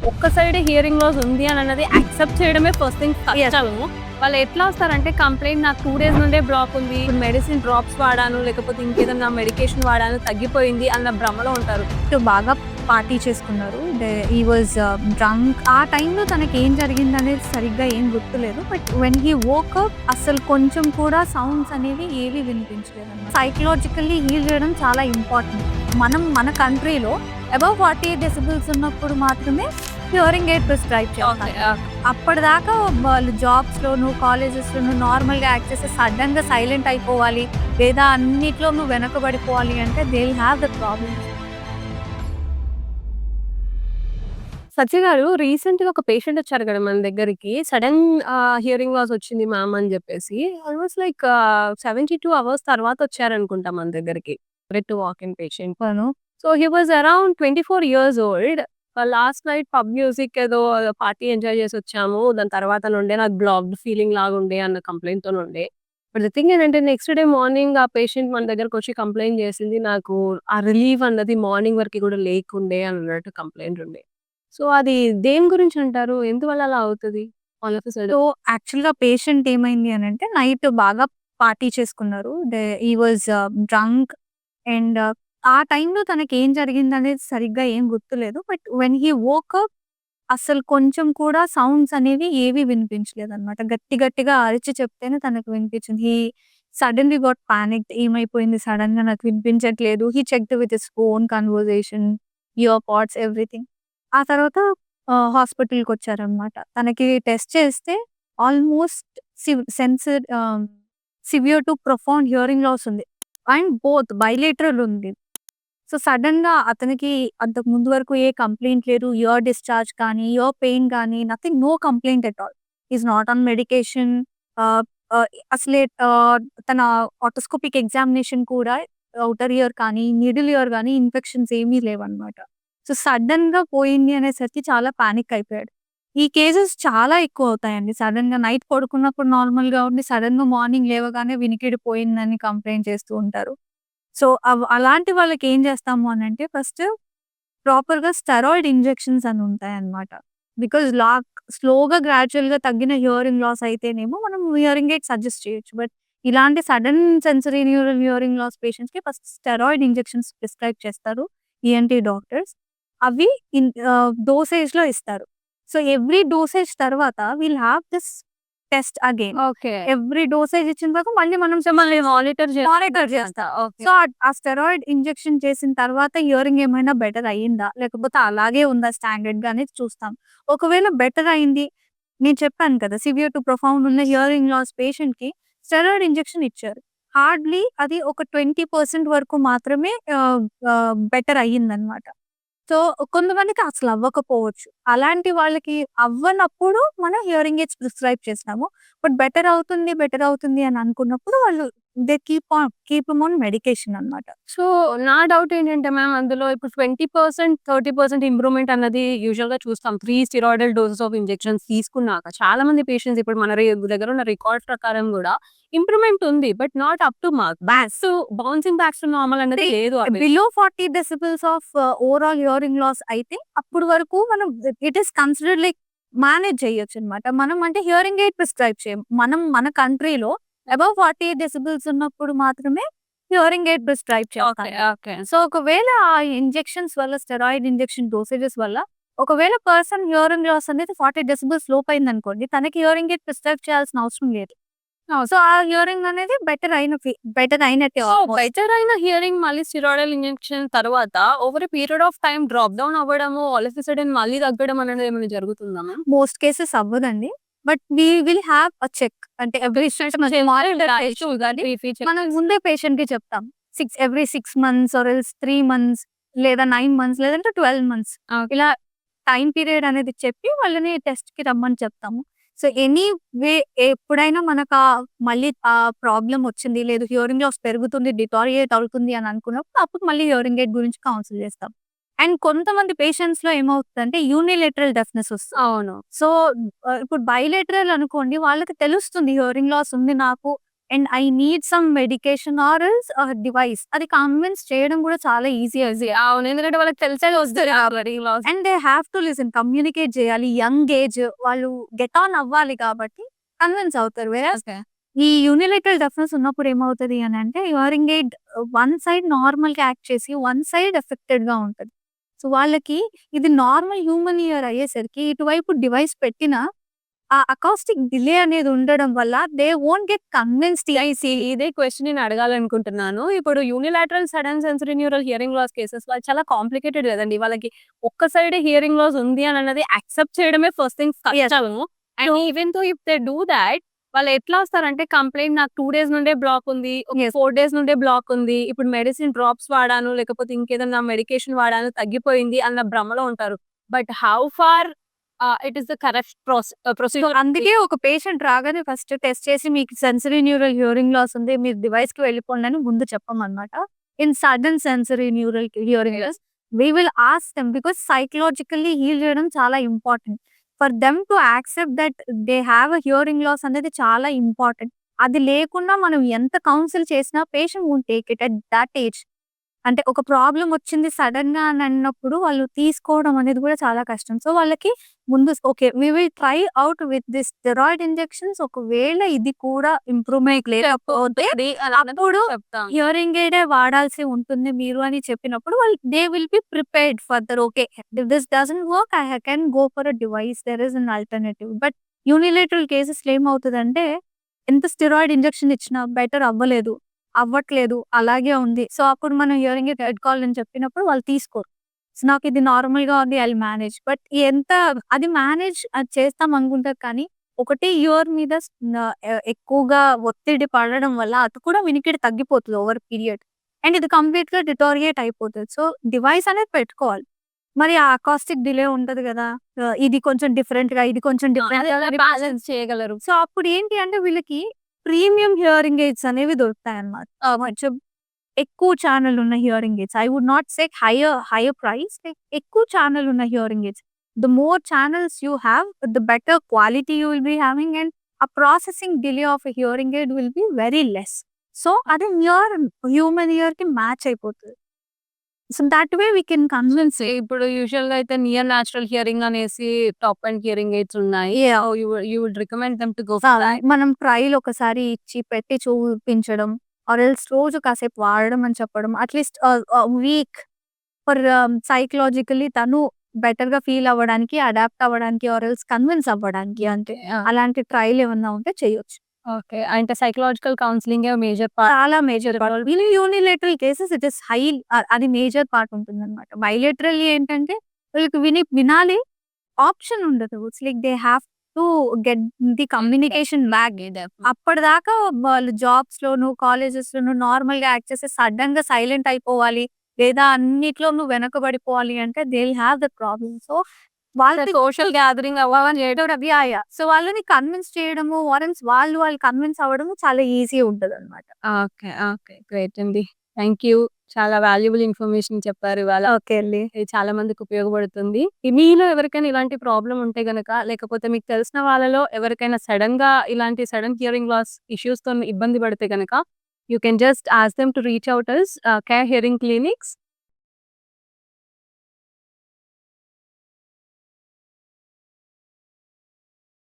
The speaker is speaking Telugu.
ఒక్క సైడే హియరింగ్ లాస్ ఉంది అని అన్నది యాక్సెప్ట్ చేయడమే ఫస్ట్ థింగ్ కష్టము. వాళ్ళు ఎట్లా వస్తారంటే కంప్లైంట్ నాకు 2 డేస్ నుండే బ్లాక్ ఉంది. ఇప్పుడు మెడిసిన్ డ్రాప్స్ వాడాను, లేకపోతే ఇంకేదన్నా మెడికేషన్ వాడాను తగ్గిపోయింది అన్న భ్రమలో ఉంటారు. బాగా పార్టీ చేసుకున్నారు. He was drunk. ఆ టైంలో తనకి ఏం జరిగిందనేది సరిగ్గా ఏం గుర్తులేదు. But when he woke up అసలు కొంచెం కూడా సౌండ్స్ అనేవి ఏవి వినిపించలేదు. సైకలాజికల్లీ హీల్ చేయడం చాలా ఇంపార్టెంట్. మన కంట్రీలో అబౌవ్ 48 డెసిబుల్స్ ఉన్నప్పుడు మాత్రమే హియరింగ్ ఎయిడ్ ప్రిస్క్రైబ్ చేయాలి. అప్పటిదాకా వాళ్ళు జాబ్స్లోను కాలేజెస్లోను నార్మల్గా యాక్ట్ చేస్తే సడన్గా సైలెంట్ అయిపోవాలి లేదా అన్నిట్లోనూ వెనకబడిపోవాలి అంటే they will have the problem. Satya గారు రీసెంట్ గా ఒక పేషెంట్ వచ్చారు కదా మన దగ్గరికి. సడన్ హియరింగ్ లాస్ వచ్చింది మ్యామ్ అని చెప్పేసి ఆల్మోస్ట్ లైక్ 72 అవర్స్ తర్వాత వచ్చారనుకుంటా మన దగ్గరికి. To walk in patient. So he was around 24 years old. Last night pub music ఏదో పార్టీ ఎంజాయ్ చేసి వచ్చాము. దాని తర్వాత నుండే నాకు బ్లాక్డ్ ఫీలింగ్ లాగా ఉండే అన్న కంప్లైంట్ తో ఉండే. బట్ ద థింగ్ ఏంటంటే నెక్స్ట్ డే మార్నింగ్ ఆ పేషెంట్ మన దగ్గరకు వచ్చి కంప్లైంట్ చేసింది. నాకు ఆ రిలీఫ్ అన్నది మార్నింగ్ వరకు కూడా లేకుండే అన్నట్టు కంప్లైంట్ ఉండే. సో అది దేని గురించి అంటారు? ఎందువల్ల అలా అవుతది? All of a sudden. So యాక్చువల్‌గా పేషెంట్ ఏమైంది అనంటే నైట్ బాగా పార్టీ చేసుకున్నారు. హీ వాజ్ డ్రంక్ అండ్ ఆ టైంలో తనకేం జరిగిందనేది సరిగ్గా ఏం గుర్తులేదు. But when he woke up అసలు కొంచెం కూడా సౌండ్స్ అనేవి ఏవి వినిపించలేదన్నమాట. గట్టి గట్టిగా అరిచి చెప్తేనే తనకు వినిపించింది. He suddenly got panicked. ఏమైపోయింది సడెన్‌గా నాకు వినిపించట్లేదు. He checked with his phone conversation, ear pods everything. ఆ తర్వాత హాస్పిటల్‌కొచ్చారనమాట. తనకి టెస్ట్ చేస్తే almost sensor severe to profound hearing loss ఉంది. అండ్ బోత్ బైలేటరల్ ఉంది. సో, సడెన్‌గా అతనికి అంతకు ముందు వరకు ఏ కంప్లెయింట్ లేదు. ఇయర్ డిశ్చార్జ్ కానీ, ఇయర్ పెయిన్ కానీ nothing, no complaint at all. He is not on medication. Ah, ah, అసలే తన ఆటోస్కోపిక్ ఎగ్జామినేషన్ కూడా ఔటర్ ఇయర్ కానీ, మిడిల్ ఇయర్ గానీ ఇన్ఫెక్షన్స్ ఏమీ లేవన్నమాట. సో, సడెన్‌గా పోయింది అనేసరికి చాలా పానిక్ అయిపోయాడు. ఈ కేసెస్ చాలా ఎక్కువవుతాయండి. సడెన్‌గా నైట్ పడుకున్నప్పుడు నార్మల్‌గా ఉండి సడెన్‌గా మార్నింగ్ లేవగానే వినికిడి పోయిందని కంప్లెయింట్ చేస్తూ ఉంటారు. సో, అలాంటి వాళ్ళకేం చేస్తాము అనంటే ఫస్ట్ ప్రాపర్‌గా స్టెరాయిడ్ ఇంజెక్షన్స్ అని ఉంటాయన్నమాట. బికాజ్ స్లోగా గ్రాడ్యుయల్‌గా తగ్గిన హియరింగ్ లాస్ అయితేనేమో మనం హియరింగ్ ఎయిడ్ సజెస్ట్ చేయొచ్చు. బట్ ఇలాంటి sudden sensory neural hearing loss పేషెంట్స్‌కి ఫస్ట్ స్టెరాయిడ్ ఇంజెక్షన్స్ ప్రిస్క్రైబ్ చేస్తారు ఈఎన్‌టీ డాక్టర్స్. అవి డోసేజ్‌లో ఇస్తారు. సో, ఎవ్రీ డోసేజ్ తర్వాత will have this test again. Okay. Every dosage ఇచ్చిన తర్వాత మళ్ళీ మనం మళ్ళీ మానిటర్ చేస్తా. ఓకే. సో, ఆ స్టెరాయిడ్ ఇంజెక్షన్ చేసిన తర్వాత హియరింగ్ ఏమైనా బెటర్ అయ్యిందా? లేకపోతే అలాగే ఉందా స్టాండర్డ్‌గా అనేది చూస్తాం. ఒకవేళ బెటర్ అయింది, నేను చెప్పాను కదా! సివియర్ టు ప్రొఫౌండ్ ఉన్న హియరింగ్ లాస్ పేషెంట్‌కి స్టెరాయిడ్ ఇంజెక్షన్ ఇచ్చారు. హార్డ్‌లీ అది ఒక 20% వరకు మాత్రమే బెటర్ అయ్యిందన్నమాట. సో, కొంతమందికి అసలు అవ్వకపోవచ్చు. అలాంటి వాళ్ళకి అవ్వనప్పుడు మనం హియరింగ్ ఎయిడ్స్ ప్రిస్క్రైబ్ చేస్తాము. బట్ బెటర్ అవుతుంది అని అనుకున్నప్పుడు వాళ్ళు they keep him on medication అన్నమాట. సో, నా డౌట్ ఏంటంటే మ్యామ్ అందులో ఇప్పుడు 20%, 30% ఇంప్రూవ్‌మెంట్ అన్నది యూజువల్‌గా చూస్తాం. 3 స్టెరాయిడల్ డోసెస్ ఆఫ్ ఇంజెక్షన్స్ తీసుకున్నాక. చాలా మంది పేషెంట్స్ ఇప్పుడు మన దగ్గర ఉన్న రికార్డ్ ప్రకారం గూడా ఇంప్రూవ్‌మెంట్ ఉంది. But not up to mark. Bouncing back to normal అన్నది లేదు. Below 40 decibels of overall hearing loss అయితే అప్పుడు వరకు మనం it is considered like manage చేయొచ్చన్నమాట. మనం అంటే హియరింగ్ ఎయిడ్ ప్రిస్క్రైబ్ చేయం. మన కంట్రీలో అబౌవ్ 48 డెసిబెల్స్ ఉన్నప్పుడు మాత్రమే హియరింగ్ ఎయిడ్ ప్రిస్క్రైబ్ చేస్తాం. ఓకే. సో, ఒకవేళ ఆ ఇంజెక్షన్స్ వల్ల స్టెరాయిడ్ ఇంజెక్షన్ డోసేజెస్ వల్ల ఒకవేళ పర్సన్ హియరింగ్ లాస్ అనేది 40 డెసిబెల్స్ లోపయిందనుకోండి, తనకి హియరింగ్ ఎయిడ్ ప్రిస్క్రైబ్ చేయాల్సిన అవసరం లేదు. సో, ఆ హియరింగ్ అనేది బెటర్ అయినట్టే. బెటర్ అయిన హియరింగ్ మళ్ళీ స్టెరాయిడల్ ఇంజెక్షన్ తర్వాత over a period of time drop down అవ్వడము, ఆల్ ఆఫ్ ఎ సడెన్ మళ్ళీ తగ్గడం అనేది ఏమైనా జరుగుతుందా మ్యామ్? మోస్ట్ కేసెస్ అవ్వదండి. But we will have a check. అంటే ఎవ్రీ 6 మంత్స్ మనం ముందే పేషెంట్‌కి చెప్తాం. Every 6 months or else 3 months లేదా 9 మంత్స్ లేదంటే 12 మంత్స్ ఇలా టైమ్ పీరియడ్ అనేది చెప్పి వాళ్ళని టెస్ట్‌కి రమ్మని చెప్తాము. సో, ఎనీ వే ఎప్పుడైనా మనకు మళ్ళీ ఆ ప్రాబ్లమ్ వచ్చింది, లేదు హియరింగ్ లాస్ పెరుగుతుంది, డిటారియేట్ అవుతుంది అని అనుకున్నప్పుడు అప్పుడు మళ్ళీ హియరింగ్ ఎయిడ్ గురించి కౌన్సిల్ చేస్తాం. అండ్ కొంతమంది పేషెంట్స్‌లో ఏమవుతుందంటే యూనిలేటరల్ డెఫ్‌నెస్ వస్తది. అవును. సో, ఇప్పుడు బైలేటరల్ అనుకోండి వాళ్ళకి తెలుస్తుంది హియరింగ్ లాస్ ఉంది నాకు. And I need some medication or else device. అది కన్విన్స్ చేయడం కూడా చాలా ఈజీ. అవును. ఎందుకంటే వాళ్ళకి తెలిసేది వస్తది already loss. And they have to listen, communicate చేయాలి. యంగ్ ఏజ్ వాళ్ళు గెట్ ఆన్ అవ్వాలి కాబట్టి కన్విన్స్ అవుతారు. Whereas okay. ఈ యూనిలేటరల్ డెఫ్‌నెస్ ఉన్నప్పుడు ఏమవుతది అనంటే, హియరింగ్ ఎయిడ్ వన్ సైడ్ నార్మల్‌గా యాక్ట్ చేసి, వన్ సైడ్ ఎఫెక్టెడ్‌గా ఉంటది. సో, వాళ్ళకి ఇది నార్మల్ హ్యూమన్ ఇయర్ అయ్యేసరికి ఇటువైపు డివైస్ పెట్టినా, ఆ అకౌస్టిక్ డిలే అనేది ఉండడం వల్ల దే వోంట్ గెట్ కన్విన్స్డ్. ఇదే క్వెషన్ నేను అడగాలనుకుంటున్నాను. ఇప్పుడు unilateral sudden sensory neural hearing loss cases వాళ్ళు చాలా కాంప్లికేటెడ్ గదండీ. వాళ్ళకి ఒక్క సైడే హియరింగ్ లాస్ ఉంది అనన్నది యాక్సెప్ట్ చేయడమే ఫస్ట్ థింగ్ కష్టము. And even though if they do thought వాళ్ళు ఎట్లా వస్తారంటే కంప్లెయింట్ నాకు 2 డేస్ నుండే బ్లాక్ ఉంది. ఒక Yes. 4 డేస్ నుండే బ్లాక్ ఉంది. ఇప్పుడు మెడిసిన్ డ్రాప్స్ వాడాను, లేకపోతే ఇంకేదన్నా మెడికేషన్ వాడాను తగ్గిపోయింది అన్న భ్రమలో ఉంటారు. But how far it is the correct procedure. అందుకే ఒక పేషెంట్ రాగానే ఫస్ట్ టెస్ట్ చేసి మీకు సెన్సరీ న్యూరల్ హియరింగ్ లాస్ ఉంది. మీరు డివైస్‌కి వెళ్ళిపోండి అని ముందు చెప్పమన్నమాట. In sudden sensory neural hearing loss we will ask them because psychologically heal చేయడం చాలా important. For them to accept that they have a hearing loss అనేది చాలా ఇంపార్టెంట్. అది లేకుండా మనం ఎంత కౌన్సిల్ చేసినా patient won't take it at that age. అంటే ఒక ప్రాబ్లమ్ వచ్చింది సడెన్‌గా అని అన్నప్పుడు వాళ్ళు తీసుకోవడం అనేది కూడా చాలా కష్టం. సో, వాళ్ళకి ముందు okay. We will try out with this steroid injections. ఒకవేళ ఇది కూడా ఇంప్రూవ్‌మెంట్ లేకపోతే అప్పుడు హియరింగ్ ఎయిడే వాడాల్సి ఉంటుంది మీరు అని చెప్పినప్పుడు వాళ్ళు they will be prepared further. Okay. If this doesn't work I can go for a device. There is an alternative. But unilateral కేసెస్‌లో ఏమవుతదంటే ఎంత స్టెరాయిడ్ ఇంజెక్షన్ ఇచ్చినా బెటర్ అవ్వలేదు. అవ్వట్లేదు. అలాగే ఉంది. సో, అప్పుడు మనం హియరింగ్ ఎయిడ్ పెట్టుకోవాలని చెప్పినప్పుడు వాళ్ళు తీసుకోరు. సో, నాకిది నార్మల్‌గా ఉంది. I will manage. బట్ ఎంత అది మేనేజ్ చేస్తాం అనుకుంటారు కానీ, ఒకటి ఇయర్ మీద ఎక్కువగా ఒత్తిడి పడడం వల్ల అది కూడా వినికిడి తగ్గిపోతది ఓవర్ పీరియడ్. అండ్ ఇది కంప్లీట్‌గా డిటోరియేట్ అయిపోతది. సో, డివైస్ అనేది పెట్టుకోవాలి. మరి ఆ అకాస్టిక్ డిలే ఉంటది గదా! ఇది కొంచెం డిఫరెంట్‌గా, ఇది కొంచెం డిఫరెంట్‌గా బ్యాలెన్స్ చేయగలరు. సో, అప్పుడు ఏంటి అంటే వీళ్ళకి ప్రీమియం హియరింగ్ ఎయిడ్స్ అనేవి దొరుకుతాయన్నమాట. కొంచెం ఎక్కువ ఛానెల్ ఉన్న hearing aids. I would not say higher price. Like ఎక్కువ ఛానెల్ ఉన్న hearing aids. The more channels you have, the better quality you will be having and uh processing delay of a hearing aid will be very less. So, అది హ్యూమన్ ఇయర్‌కి మ్యాచ్ అయిపోతది. So, that way we can convince. ఇప్పుడు యూజువల్‌గా అయితే నియర్ న్యాచురల్ హియరింగ్ అనేసి టాప్ అండ్ హియరింగ్ ఎయిడ్స్ ఉన్నాయి. Yeah! So you would recommend them to go for that. మనం ట్రైల్ ఒకసారి ఇచ్చి పెట్టి చూపించడం ఆర్ ఎల్స్ రోజు కాసేపు వాడడం అని చెప్పడం. అట్‌లీస్ట్ వీక్ ఫర్ సైకలాజికల్లీ తను బెటర్‌గా ఫీల్ అవ్వడానికి, అడాప్ట్ అవ్వడానికి ఆర్ ఎల్స్ కన్విన్స్ అవ్వడానికి అంతే. అలాంటి ట్రైల్ ఏమన్నా ఉంటే చేయొచ్చు. ఓకే. అంటే సైకలాజికల్ కౌన్సెలింగే మేజర్ పార్ట్. చాలా major part. Unilateral cases it is అది మేజర్ పార్ట్ ఉంటుందన్నమాట. బైలేటరల్లీ ఏంటంటే వీళ్ళకి వినాలి. ఆప్షన్ ఉండదు. It's like they have to get the communication back. అప్పటిదాకా వాళ్ళు జాబ్స్‌లోను, కాలేజెస్‌లోను నార్మల్‌గా యాక్ట్ చేసి సడెన్‌గా సైలెంట్ అయిపోవాలి. లేదా అన్నిట్లోనూ వెనకబడిపోవాలి అంటే they will have the problem. So, వాళ్ళకి సోషల్ గ్యాదరింగ్ అవ్వని చేయడం. సో, వాళ్ళని కన్విన్స్ చేయడము ఆర్ ఎల్స్ వాళ్ళు కన్విన్స్ అవ్వడము చాలా ఈజీ ఉంటదన్నమాట. ఓకే. ఓకే. గ్రేట్ అండి. Thank you. చాలా వాల్యుబుల్ ఇన్ఫర్మేషన్ చెప్పారు ఇవాళ. ఓకే అండి. ఇది చాలా మందికి ఉపయోగపడుతుంది. మీలో ఎవరికైనా ఇలాంటి ప్రాబ్లమ్ ఉంటే గనక, లేకపోతే మీకు తెలిసిన వాళ్ళలో ఎవరికైనా సడెన్‌గా ఇలాంటి సడెన్ హియరింగ్ లాస్ ఇష్యూస్‌తోని ఇబ్బంది పడితే గనక, you can just ask them to reach out us care hearing clinics.